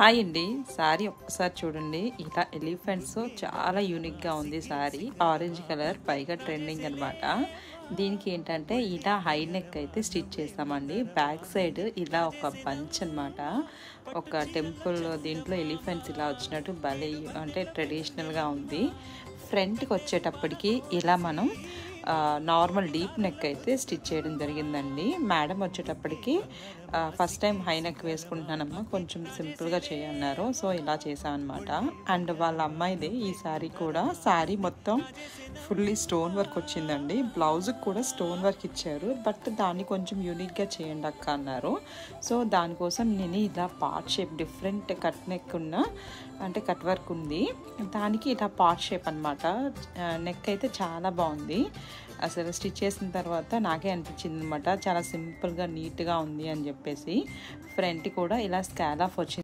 Hi అండి. Sorry ఒక్కసారి చూడండి. ఇలా ఎలిఫెంట్స్ చాలా యూనిక్గా ఉంది. సారీ ఆరెంజ్ కలర్, పైగా ట్రెండింగ్ అనమాట. దీనికి ఏంటంటే ఇలా హై నెక్ అయితే స్టిచ్ చేస్తామండి. బ్యాక్ సైడ్ ఇలా ఒక బంచ్ అనమాట. ఒక టెంపుల్ దీంట్లో ఎలిఫెంట్స్ ఇలా వచ్చినట్టు భలే అంటే ట్రెడిషనల్గా ఉంది. ఫ్రంట్కి వచ్చేటప్పటికి ఇలా మనం నార్మల్ డీప్ నెక్ అయితే స్టిచ్ చేయడం జరిగిందండి. మేడం వచ్చేటప్పటికి ఫస్ట్ టైం హై నెక్ వేసుకుంటున్నానమ్మా, కొంచెం సింపుల్గా చేయన్నారు. సో ఇలా చేశామన్నమాట. అండ్ వాళ్ళ అమ్మాయిది ఈ శారీ కూడా, శారీ మొత్తం ఫుల్లీ స్టోన్ వర్క్ వచ్చిందండి. బ్లౌజ్కి కూడా స్టోన్ వర్క్ ఇచ్చారు, బట్ దాన్ని కొంచెం యూనిక్గా చేయండి అక్క అన్నారు. సో దానికోసం నేను ఇలా part shape different cut neck ఉన్న అంటే కట్ వర్క్ ఉంది, దానికి ఇలా పార్ట్ షేప్ అనమాట. నెక్ అయితే చాలా బాగుంది. అసలు స్టిచ్ చేసిన తర్వాత నాకే అనిపించింది అనమాట, చాలా సింపుల్గా నీట్గా ఉంది అని చెప్పేసి. ఫ్రంట్ కూడా ఇలా స్కాలఫ్ వచ్చింది.